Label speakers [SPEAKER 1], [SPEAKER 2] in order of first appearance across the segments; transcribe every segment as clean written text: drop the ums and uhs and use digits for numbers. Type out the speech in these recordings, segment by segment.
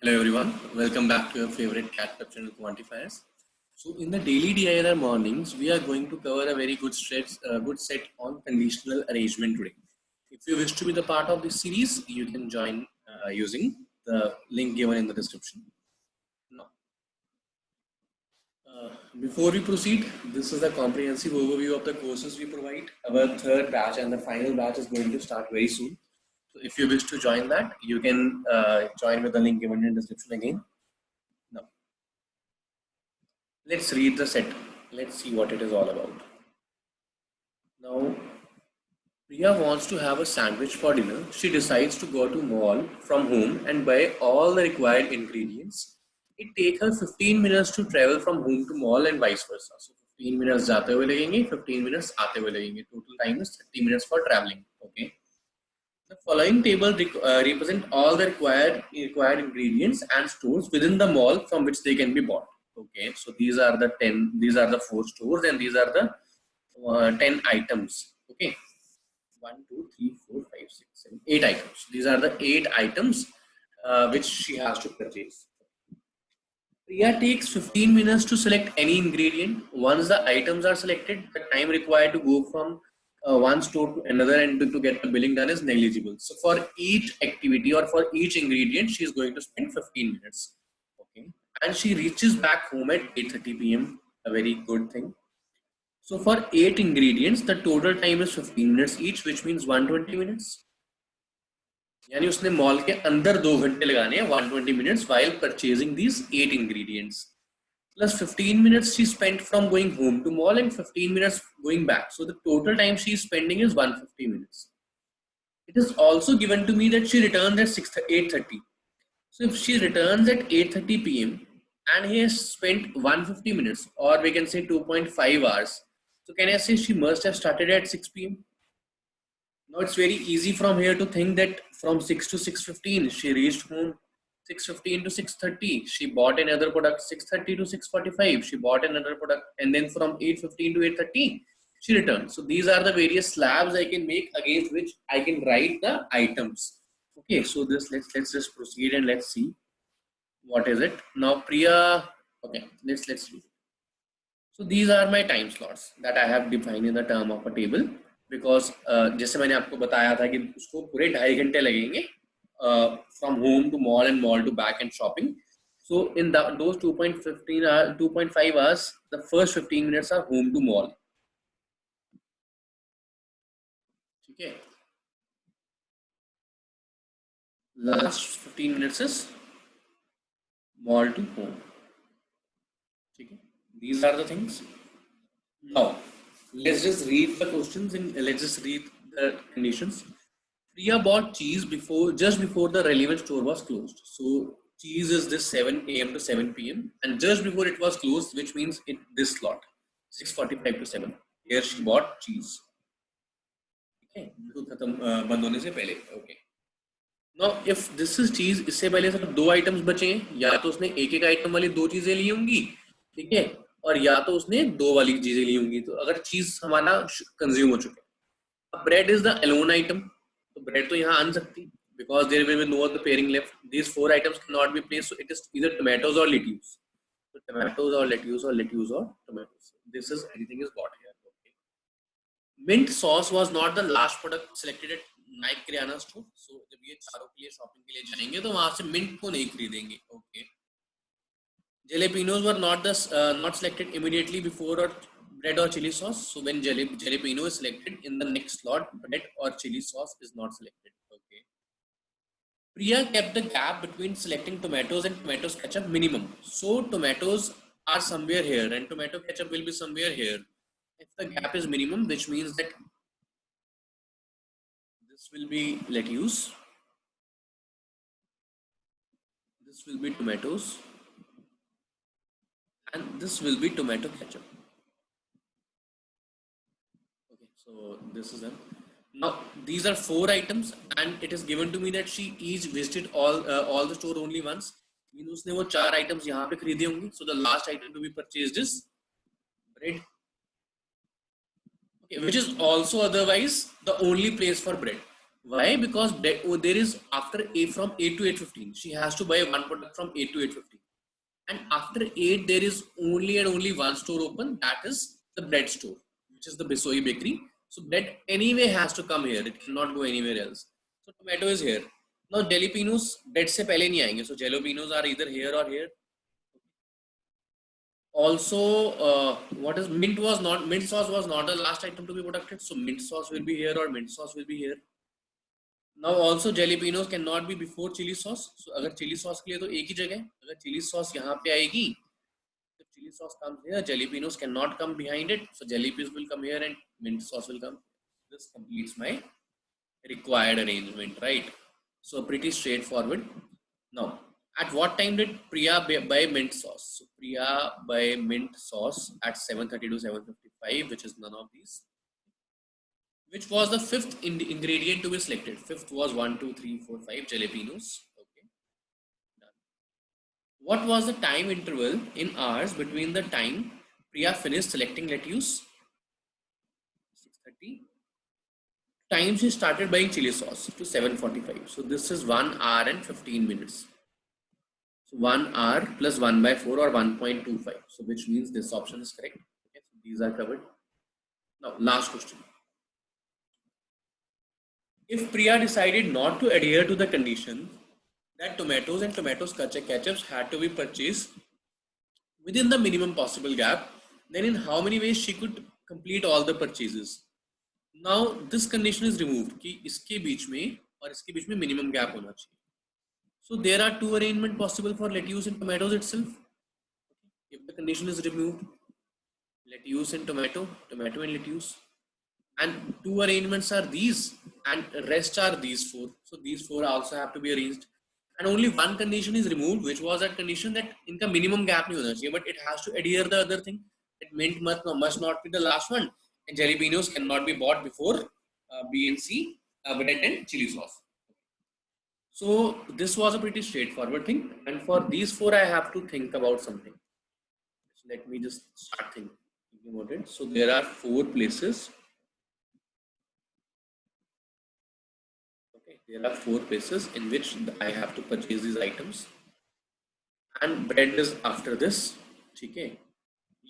[SPEAKER 1] Hello everyone, welcome back to your favorite cat web channel Quantifiers. So in the daily DIR mornings, we are going to cover a very good set on conditional arrangement today. If you wish to be the part of this series, you can join using the link given in the description. Now, before we proceed, this is a comprehensive overview of the courses we provide. Our third batch and the final batch is going to start very soon. So if you wish to join that, you can join with the link given in the description again. Now, let's read the set. Let's see what it is all about. Now, Priya wants to have a sandwich for dinner. She decides to go to mall from home and buy all the required ingredients. It takes her 15 minutes to travel from home to mall and vice versa. So 15 minutes जाते हुए लगेंगे, 15 minutes आते हुए लगेंगे. Total time is 30 minutes for traveling. Okay. The following table represent all the required ingredients and stores within the mall from which they can be bought. Okay, so these are the 10. These are the 4 stores, and these are the 10 items. Okay, 1, 2, 3, 4, 5, 6, 7, 8 items. These are the 8 items which she has to purchase. Priya takes 15 minutes to select any ingredient. Once the items are selected, the time required to go from one store to another and to get the billing done is negligible. So for each activity or for each ingredient, she is going to spend 15 minutes. Okay, and she reaches back home at 8:30 p.m. A very good thing. So for 8 ingredients, the total time is 15 minutes each, which means 120 minutes. यानी उसने mall के अंदर 2 घंटे लगाने हैं 120 minutes while purchasing these 8 ingredients. Plus 15 minutes she spent from going home to mall and 15 minutes going back. So the total time she is spending is 150 minutes. It is also given to me that she returns at 8:30. So if she returns at 8:30 p.m. and he has spent 150 minutes, or we can say 2.5 hours, so can I say she must have started at 6 p.m.? Now it's very easy from here to think that from 6 to 6:15 she reached home. 6:15 to 6:30 she bought another product. 6:30 to 6:45 she bought another product, and then from 8:15 to 8:30 she returned. So these are the various slabs I can make against which I can write the items. Okay, so this let's just proceed and let's see what is it now. Priya, okay, let's see. So these are my time slots that I have defined in the term of a table. Because जैसे मैंने आपको बताया था कि उसको पूरे 2.5 घंटे लगेंगे from home to mall and mall to back and shopping. So in those 2.5 hours, the first 15 minutes are home to mall. ठीक है, last 15 minutes is mall to home. ठीक है, these are the things. Now let's just read the questions and let's just read the conditions. Priya bought cheese just before the relevant store was closed. So cheese is this 7 a.m. to 7 p.m. and just before it was closed, which means this slot 6:45 to 7. Here she bought cheese. Okay, बंद होने से पहले. Okay. Now if this is cheese, इससे पहले सिर्फ 2 items बचे हैं, या तो उसने एक item वाली 2 चीजें ली होंगी, ठीक है, और या तो उसने 2 वाली चीजें ली होंगी. तो अगर चीज हमारा कंज्यूम हो चुका है, bread is the alone item, तो ब्रेड तो यहाँ आन सकती because there will be no other pairing left. These 4 items cannot be placed, so it is either tomatoes or lettuce. So tomatoes or lettuce or lettuce or tomatoes. This is everything is bought here. Okay. Mint sauce was not the last product selected at Nike Kirana store. So जब ये चारों के लिए shopping के लिए जाएंगे तो वहां से मिंट को नहीं खरीदेंगे. Okay. Jalapenos were not selected immediately before or bread or chili sauce. So when jalapeno is selected, in the next slot, bread or chili sauce is not selected. Okay. Priya kept the gap between selecting tomatoes and tomatoes ketchup minimum. So tomatoes are somewhere here and tomato ketchup will be somewhere here. If the gap is minimum, which means that this will be lettuce, this will be tomatoes, and this will be tomato ketchup. Okay, so this is them. Now these are 4 items and it is given to me that she each visited all the store only once. Means उसने वो 4 items यहाँ पे खरीदे होंगे. So the last item to be purchased is bread. Okay, which is also otherwise the only place for bread. Why? Because there is after A from 8 to 8:15, she has to buy one product from 8 to 8:15. And after 8, there is only and only one store open, that is the bread store, which is the Bisoi bakery. So bread anyway has to come here. It cannot go anywhere else. So tomato is here. Now jalapenos bread se pehle nahi aayenge. So jalapenos are either here or here. Also, what is mint sauce was not the last item to be produced. So mint sauce will be here or mint sauce will be here. Now also jalapenos cannot be before chili sauce. So अगर chili sauce के लिए तो एक ही जगह, अगर chili sauce यहाँ पे आएगी, if chili sauce comes here, jalapenos cannot come behind it. So jalapenos will come here and mint sauce will come. This completes my required arrangement, right? So pretty straightforward. Now, at what time did Priya buy mint sauce? So Priya buy mint sauce at 7:30 to 7:55, which is none of these. Which was the fifth ingredient to be selected? Fifth was 1, 2, 3, 4, 5 jalapenos. Okay, done. What was the time interval in hours between the time Priya finished selecting lettuce? 6:30. Time she started buying chili sauce to 7:45. So this is 1 hour and 15 minutes. So 1 hour plus 1 by 4 or 1.25. So which means this option is correct. Okay, so these are covered. Now last question. If Priya decided not to adhere to the condition that tomatoes and tomatoes ketchups had to be purchased within the minimum possible gap, then in how many ways she could complete all the purchases? Now this condition is removed कि इसके बीच में और इसके बीच में minimum gap होना चाहिए. So there are two arrangements possible for lettuce and tomatoes itself. If the condition is removed, lettuce and tomato, tomato and lettuce, and two arrangements are these and rest are these four. So these four also have to be arranged, and only one condition is removed, which was that condition that इनका minimum gap नहीं होना चाहिए, but it has to adhere the other thing. It mint must not be the last one, and jalapenos cannot be bought before B and C, bread and chili sauce. So this was a pretty straightforward thing, and for these four I have to think about something. So let me just start thinking about it. So there are four places. There are four places in which I have to purchase these items, and bread is after this. ठीक है,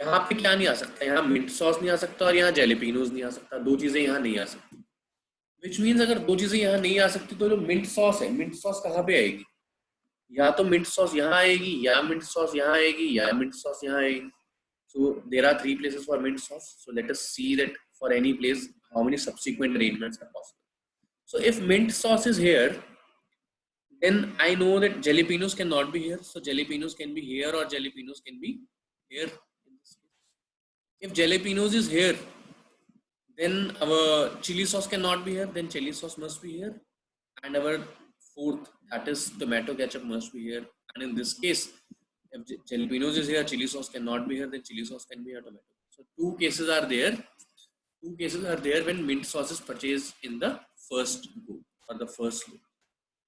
[SPEAKER 1] यहाँ पे क्या नहीं आ सकता? यहाँ mint sauce नहीं आ सकता और यहाँ जैलेपिनोज नहीं आ सकता. दो चीजें यहाँ नहीं आ सकती. Which means अगर दो चीजें यहाँ नहीं आ सकती तो जो मिंट सॉस है, मिंट सॉस कहाँ पे आएगी? या तो मिंट सॉस यहाँ आएगी, या मिंट सॉस यहाँ आएगी, या मिंट सॉस यहाँ आएगी. So there are three places for mint sauce. So let us see that for any place how many subsequent arrangements are possible. So if mint sauce is here, then I know that jalapenos cannot be here. So jalapenos can be here or jalapenos can be here. If jalapenos is here, then our chili sauce cannot be here. Then chili sauce must be here. And our fourth, that is tomato ketchup, must be here. And in this case, if jalapenos is here, chili sauce cannot be here. Then chili sauce can be here, tomato. So two cases are there. Two cases are there when mint sauce is purchased in the first go or the first loop.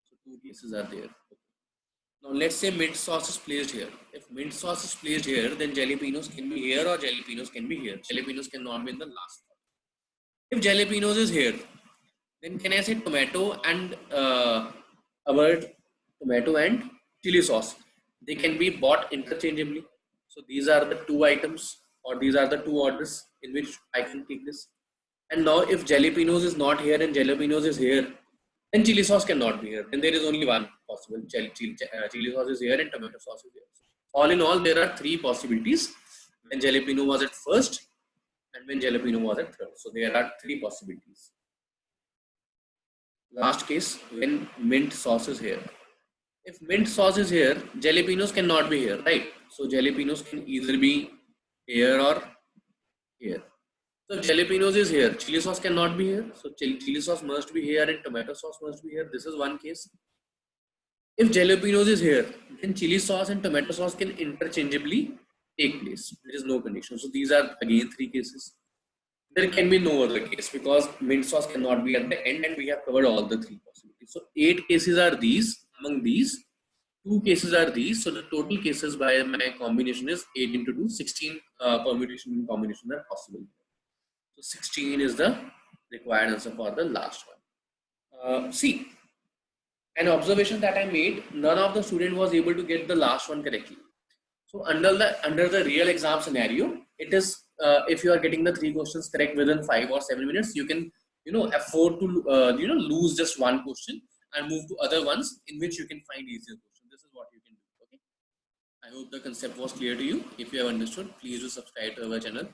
[SPEAKER 1] So two cases are there. Now let's say mint sauce is placed here. If mint sauce is placed here, then jalapenos can be here or jalapenos can be here. Jalapenos cannot be in the last one. If jalapenos is here, then can I say tomato and our tomato and chili sauce? They can be bought interchangeably. So these are the two items, or these are the two orders in which I can take this. And now if jalapenos is not here and jalapenos is here, then chili sauce cannot be here. Then there is only one possible. Chili sauce is here and tomato sauce is here. So all in all, there are three possibilities when jalapeno was at first and when jalapeno was at third. So there are three possibilities. Last case, when mint sauce is here. If mint sauce is here, jalapenos cannot be here, right? So jalapenos can either be here or here. So jalapenos is here, chili sauce cannot be here. So chili sauce must be here and tomato sauce must be here. This is one case. If jalapenos is here, then chili sauce and tomato sauce can interchangeably take place. There is no condition. So these are again three cases. There can be no other case because mint sauce cannot be at the end, and we have covered all the three possibilities. So 8 cases are these. Among these, 2 cases are these. So the total cases by my combination is 8 into 2, 16 permutation and combination are possible. So 16 is the required answer for the last one. See, an observation that I made, none of the student was able to get the last one correctly. So under the real exam scenario, it is if you are getting the 3 questions correct within 5 or 7 minutes, you can afford to lose just one question and move to other ones in which you can find easier questions. This is what you can do. Okay. I hope the concept was clear to you. If you have understood, please do subscribe to our channel.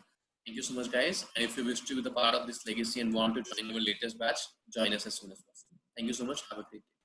[SPEAKER 1] Thank you so much, guys. And if you wish to be the part of this legacy and want to join our latest batch, join us as soon as possible. Thank you so much. Have a great day.